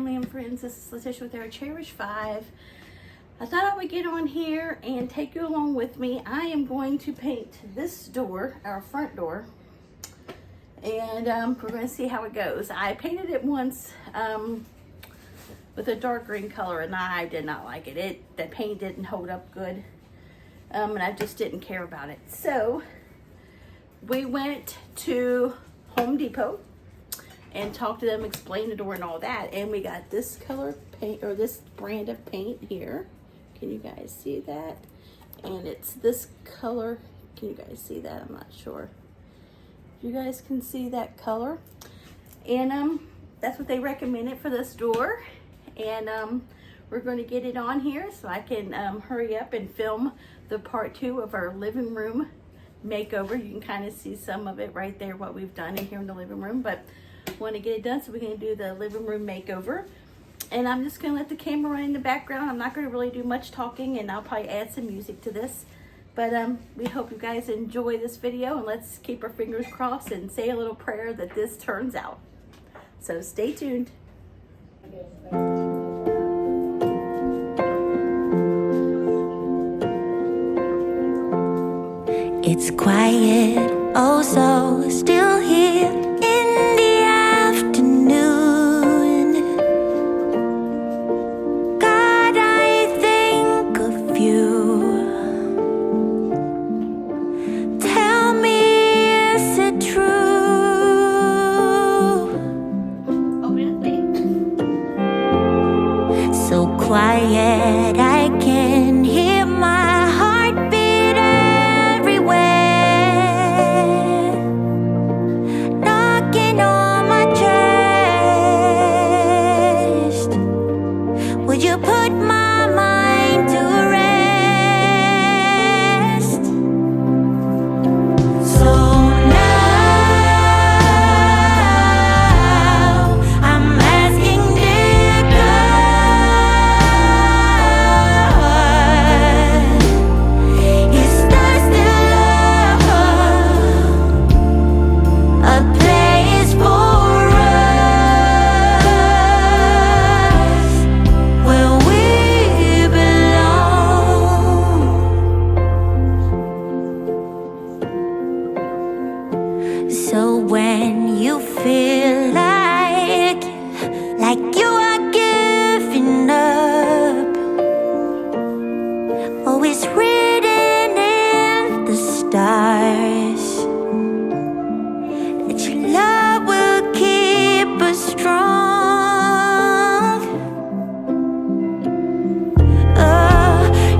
family and friends. This is Letitia with Our Cherished 5. I thought I would get on here and take you along with me. I am going to paint this door, our front door, and we're going to see how it goes. I painted it once with a dark green color, and I did not like it. The paint didn't hold up good, and I just didn't care about it. So we went to Home Depot and talked to them, explained the door and all that, and we got this color paint, or this brand of paint here. Can you guys see that? And it's this color. Can you guys see that? I'm not sure if you guys can see that color. And that's what they recommended for this door. And we're going to get it on here so I can hurry up and film the part 2 of our living room makeover. You can kind of see some of it right there, what we've done in here in the living room, but want to get it done, so we're going to do the living room makeover. And I'm just going to let the camera run in the background. I'm not going to really do much talking, and I'll probably add some music to this. But we hope you guys enjoy this video, and let's keep our fingers crossed and say a little prayer that this turns out. So stay tuned. It's quiet, oh so still here in the afternoon. God, I think of you. Tell me, is it true? So quiet, I can hear my heartbeat everywhere. Knocking on my chest. Would you put my mind to rest? So now I'm asking dear God, is there still a place for us where we belong? So when you feel like you are giving up, oh, it's written in the stars that your love will keep us strong.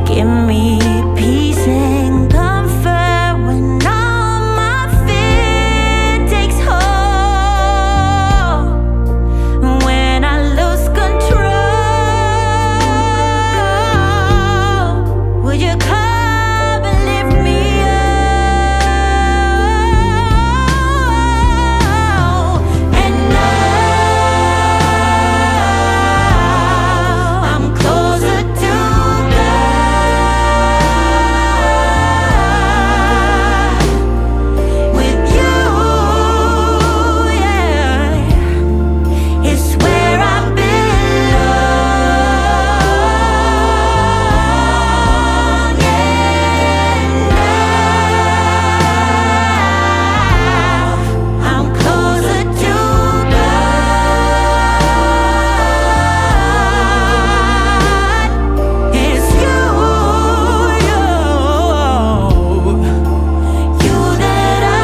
Give me peace and comfort when all my fear takes hold. When I lose control, would you come and lift me up? And now I'm closer to God. With you, yeah, it's where I belong. Yeah, now I'm closer to God. It's you that I love, you that I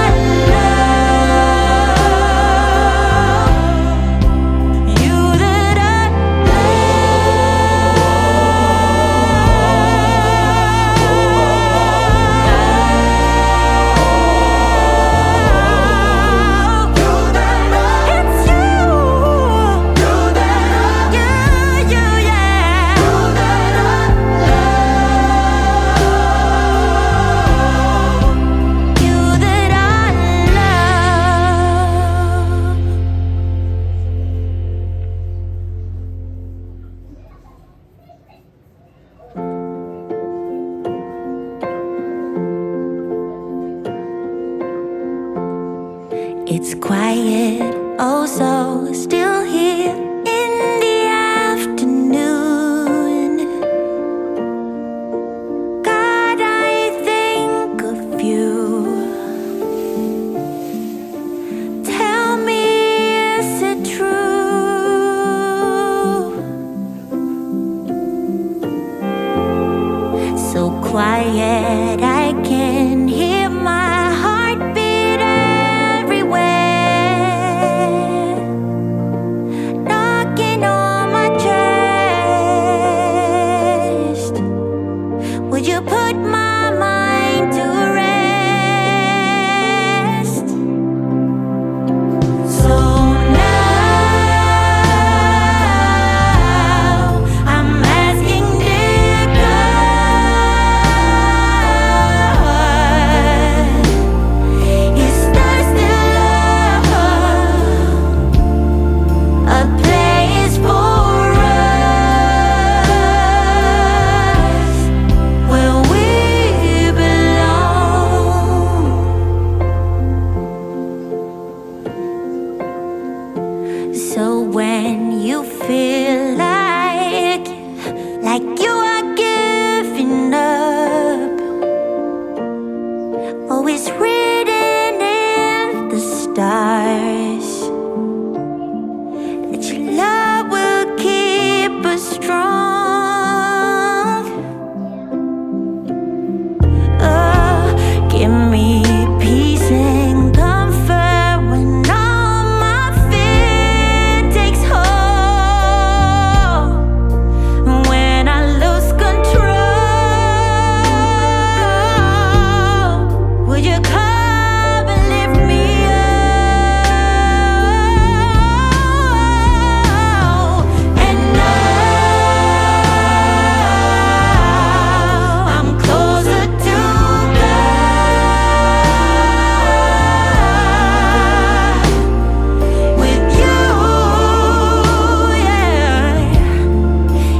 It's quiet, oh so still here in the Oh, it's written in the stars that your love will keep us strong. Oh, give me peace and comfort when all my fear takes hold. When I lose control, would you come and lift me up? And now I'm closer to God with you,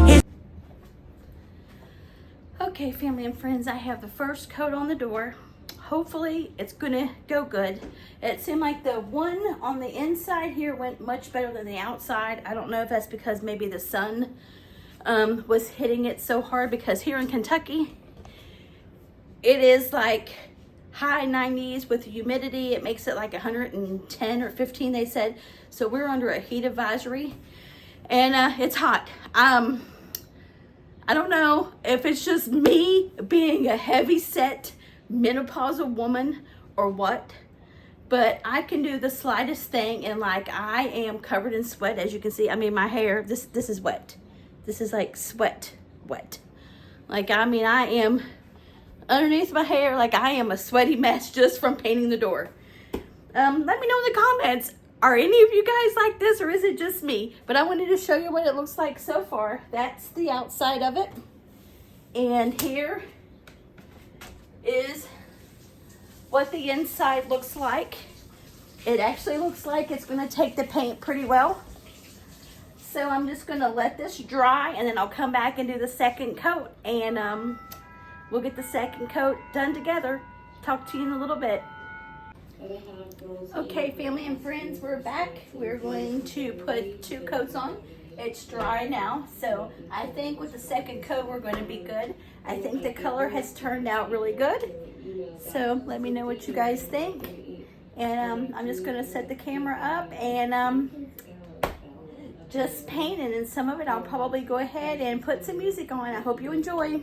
yeah. Okay, family and friends, I have the first coat on the door. Hopefully it's gonna go good. It seemed like the one on the inside here went much better than the outside. I don't know if that's because maybe the sun was hitting it so hard, because here in Kentucky it is like high 90s with humidity. It makes it like 110 or 15, they said. So we're under a heat advisory, and it's hot. I don't know if it's just me being a heavy set menopausal woman or what, but I can do the slightest thing and like I am covered in sweat, as you can see. I mean, my hair, this is wet. This is like sweat wet. Like, I mean, I am underneath my hair, like I am a sweaty mess just from painting the door. Let me know in the comments, are any of you guys like this, or is it just me? But I wanted to show you what it looks like so far. That's the outside of it. And here is what the inside looks like. It actually looks like it's gonna take the paint pretty well. So I'm just gonna let this dry, and then I'll come back and do the second coat, and we'll get the second coat done together. Talk to you in a little bit. Okay, family and friends, we're back. We're going to put 2 coats on. It's dry now, so I think with the second coat we're going to be good. I think the color has turned out really good. So let me know what you guys think. And I'm just going to set the camera up and just paint it. And some of it I'll probably go ahead and put some music on. I hope you enjoy.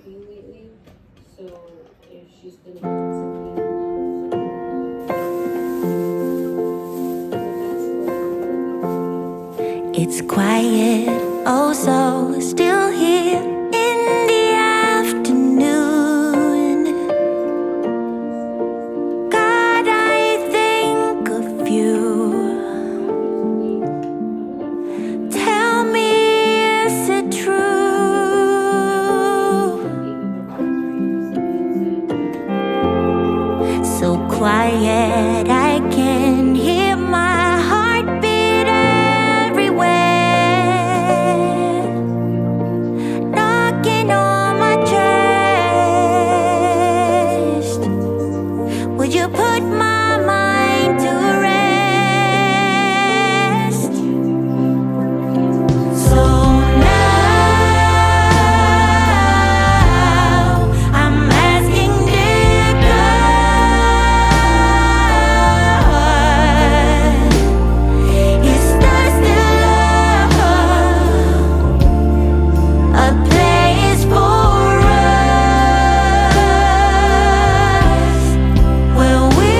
It's quiet, oh so still here in the afternoon. God, I think of you. Tell me, is it true? So quiet, I can hear my heartbeat everywhere, knocking on my chest. Would you put my mind to rest? So now I'm asking, dear God, is there still a place for us where we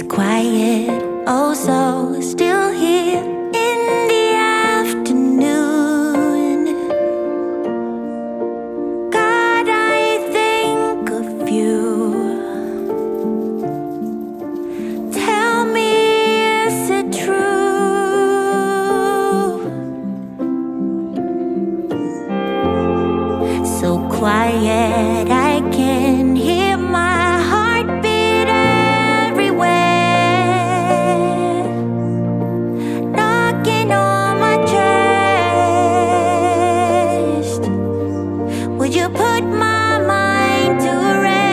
It's quiet, oh so still here in the afternoon. God, I think of you. Tell me, is it true? So quiet, I can hear my heartbeat everywhere, knocking on my chest. Would you put my mind to rest?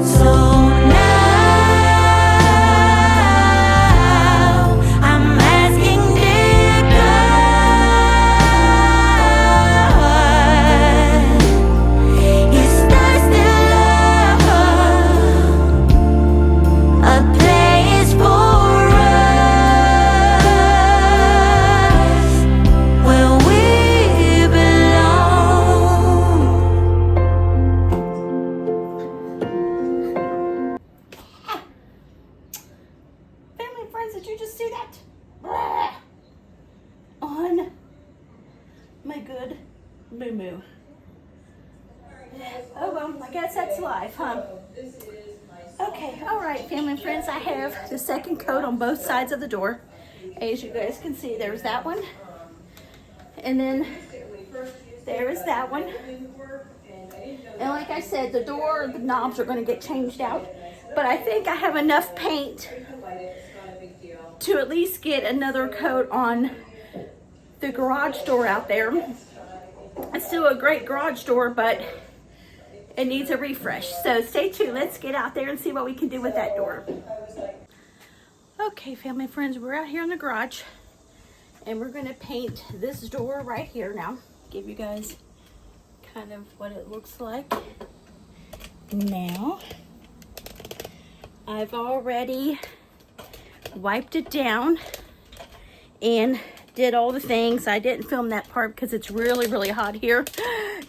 So now I'm asking, dear God, is there still a place for us where we belong? Family and friends, did you just see that? Blah. On my good moo-moo. Oh well, I guess that's life, huh? Okay, all right, family and friends, I have the second coat on both sides of the door. As you guys can see, there's that one. And then there is that one. And like I said, the door, the knobs are going to get changed out. But I think I have enough paint to at least get another coat on the garage door out there. It's still a great garage door, but it needs a refresh. So stay tuned. Let's get out there and see what we can do with that door. Okay, family and friends, we're out here in the garage. And we're going to paint this door right here now. Give you guys kind of what it looks like now. I've already wiped it down and did all the things. I didn't film that part because it's really, really hot here.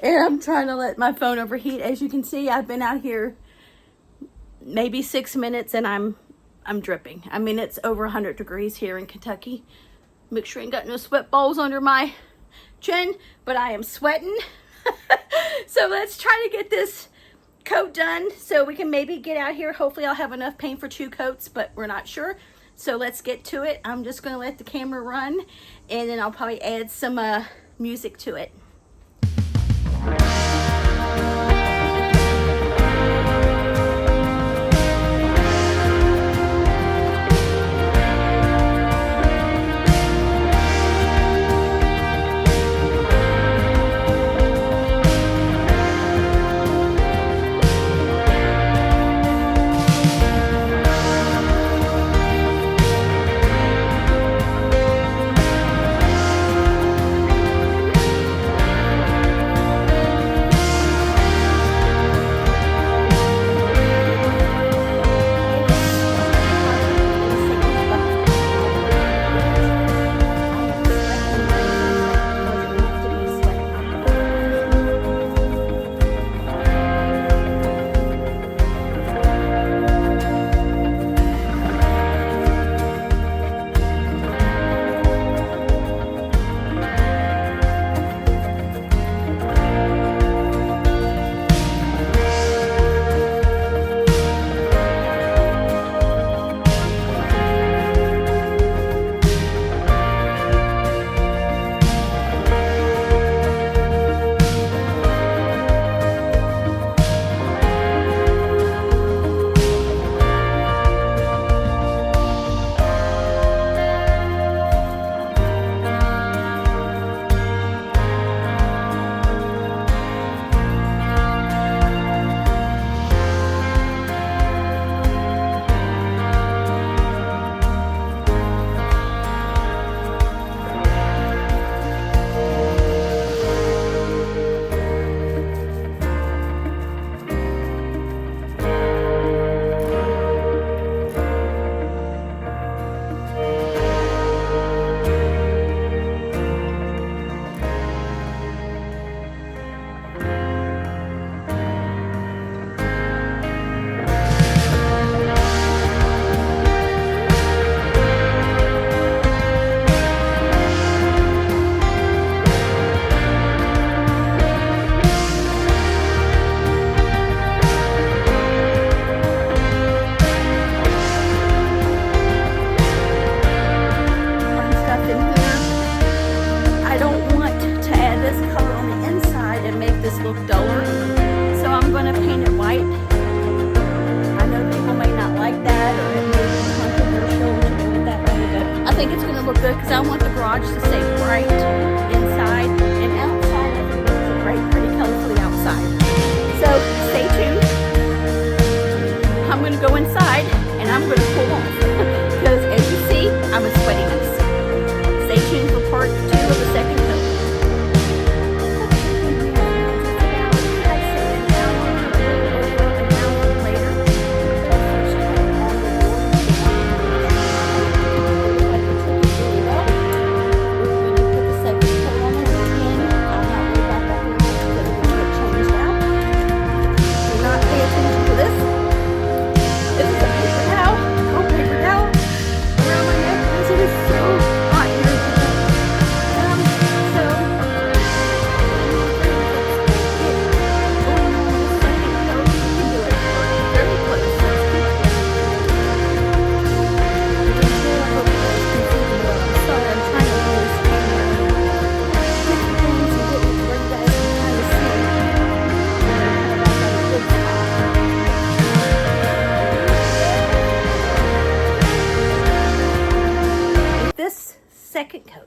And I'm trying to let my phone overheat. As you can see, I've been out here maybe 6 minutes and I'm dripping. I mean, it's over 100 degrees here in Kentucky. Make sure I ain't got no sweat balls under my chin, but I am sweating. So let's try to get this coat done so we can maybe get out here. Hopefully I'll have enough paint for 2 coats, but we're not sure. So let's get to it. I'm just going to let the camera run, and then I'll probably add some music to it. because I want the garage to stay bright inside and outside. I think it's bright, pretty colorfully outside. So stay tuned. I'm going to go inside and I'm going to cool off because as you see, I'm a sweaty mess. Stay tuned for part 2 of the second coat. Second coat.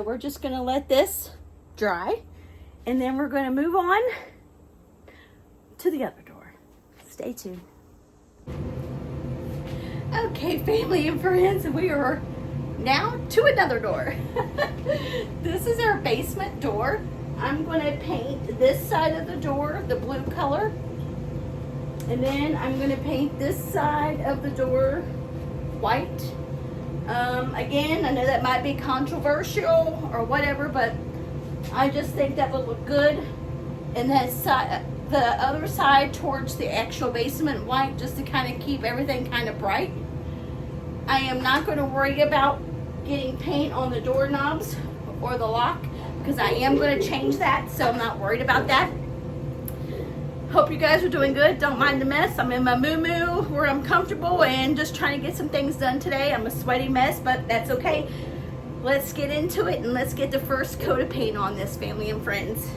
We're just going to let this dry and then we're going to move on to the other door. Stay tuned. Okay, family and friends, we are now to another door. This is our basement door. I'm going to paint this side of the door the blue color, and then I'm going to paint this side of the door white. Again, I know that might be controversial or whatever, but I just think that would look good. And that side, the other side towards the actual basement white, just to kind of keep everything kind of bright. I am not going to worry about getting paint on the doorknobs or the lock because I am going to change that, so I'm not worried about that. Hope you guys are doing good. Don't mind the mess. I'm in my moo-moo where I'm comfortable and just trying to get some things done today. I'm a sweaty mess, but that's okay. Let's get into it and let's get the first coat of paint on this, family and friends.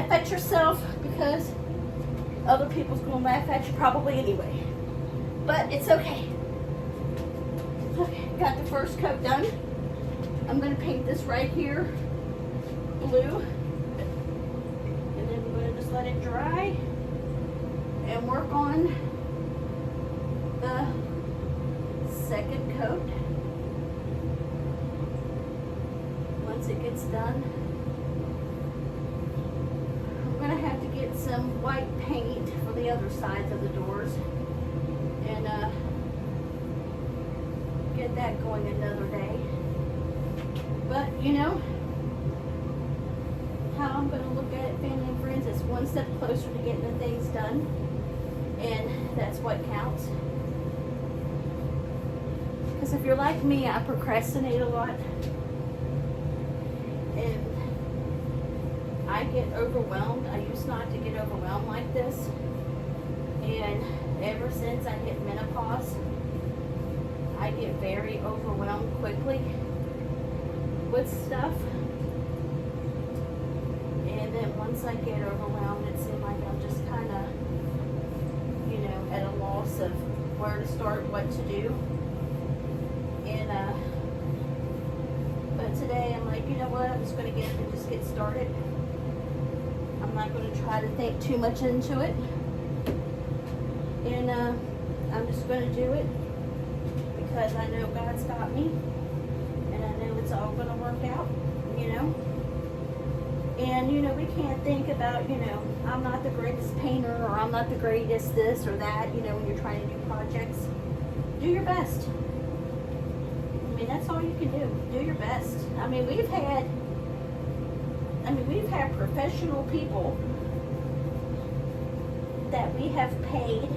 laugh at yourself because other people's gonna laugh at you probably anyway. But it's okay. Okay, got the first coat done. I'm gonna paint this right here blue. And then we're gonna just let it dry and work on the second coat. Once it gets done, I'm gonna have to get some white paint for the other sides of the doors and get that going another day. But you know how I'm gonna look at it, family and friends, it's one step closer to getting the things done, and that's what counts. Because if you're like me, I procrastinate a lot. And I get overwhelmed. I used not to get overwhelmed like this. And ever since I hit menopause, I get very overwhelmed quickly with stuff. And then once I get overwhelmed, it seems like I'm just kind of, you know, at a loss of where to start, what to do. And but today I'm like, you know what, I'm just going to get up and just get started. I'm not going to try to think too much into it. And I'm just going to do it because I know God's got me. And I know it's all going to work out, you know. And, you know, we can't think about, you know, I'm not the greatest painter or I'm not the greatest this or that, you know, when you're trying to do projects. Do your best. I mean, that's all you can do. Do your best. I mean, we've had professional people that we have paid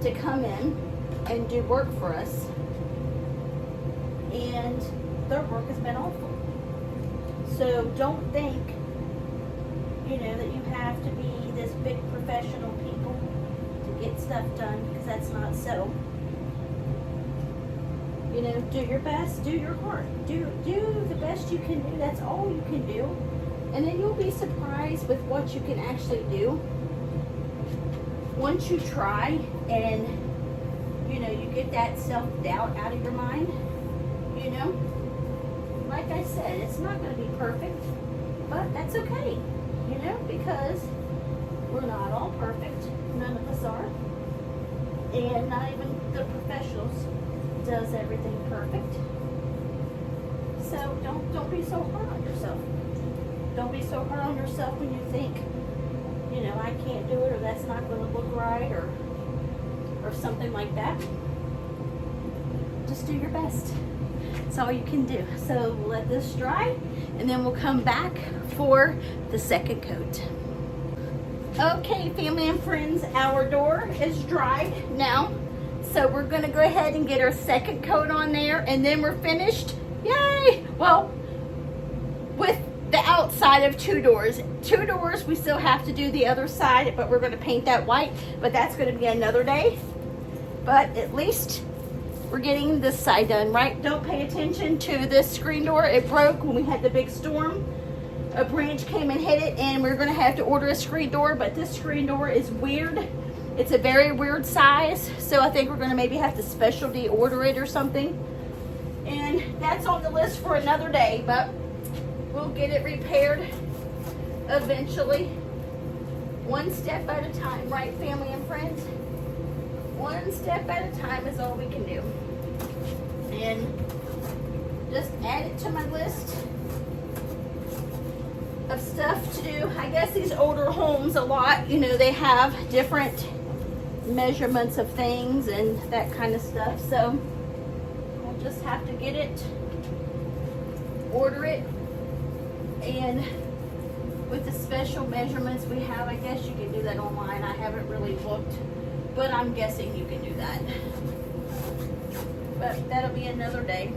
to come in and do work for us, and their work has been awful. So don't think, you know, that you have to be this big professional people to get stuff done, because that's not so. You know, do your best, do your part, do the best you can do. That's all you can do. And then you'll be surprised with what you can actually do once you try and, you know, you get that self-doubt out of your mind. You know, like I said, it's not going to be perfect, but that's okay, you know, because we're not all perfect. None of us are. And not even the professionals does everything perfect. So don't be so hard on yourself. Don't be so hard on yourself when you think, you know, I can't do it, or that's not going to look right, or something like that. Just do your best. That's all you can do. So let this dry, and then we'll come back for the second coat. Okay, family and friends, our door is dried now. So we're going to go ahead and get our second coat on there, and then we're finished. Yay! Well, with the outside of two doors. Two doors, we still have to do the other side, but we're going to paint that white. But that's going to be another day. But at least we're getting this side done, right? Don't pay attention to this screen door. It broke when we had the big storm. A branch came and hit it, and we're going to have to order a screen door. But this screen door is weird. It's a very weird size, so I think we're going to maybe have to specialty order it or something. And that's on the list for another day, but we'll get it repaired eventually. One step at a time, right, family and friends? One step at a time is all we can do. And just add it to my list of stuff to do. I guess these older homes a lot, you know, they have different measurements of things and that kind of stuff, so we'll just have to get it, order it, and with the special measurements we have, I guess you can do that online. I haven't really looked, but I'm guessing you can do that. But that'll be another day.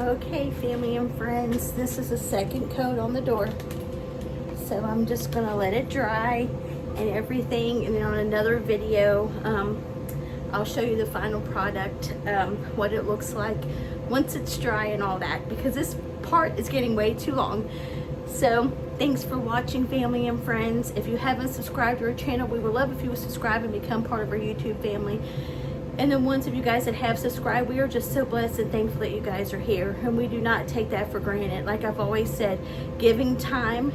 Okay, family and friends, this is the second coat on the door. So I'm just gonna let it dry and everything, and then on another video, I'll show you the final product, what it looks like once it's dry and all that, because this part is getting way too long. So thanks for watching, family and friends. If you haven't subscribed to our channel, we would love if you would subscribe and become part of our YouTube family. And the ones of you guys that have subscribed, we are just so blessed and thankful that you guys are here, and we do not take that for granted. Like I've always said, giving time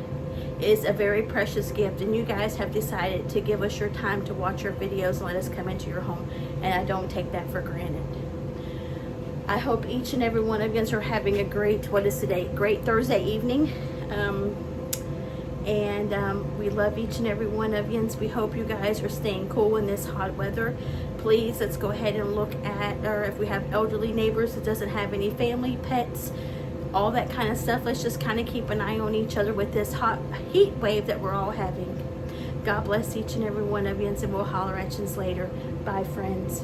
is a very precious gift, and you guys have decided to give us your time to watch our videos and let us come into your home, and I don't take that for granted. I hope each and every one of you are having a great, what is today? Great Thursday evening. We love each and every one of you, and we hope you guys are staying cool in this hot weather. Please, let's go ahead and look at, or if we have elderly neighbors that doesn't have any family, pets, all that kind of stuff, let's just kind of keep an eye on each other with this hot heat wave that we're all having. God bless each and every one of you, and we'll holler at you later. Bye, friends.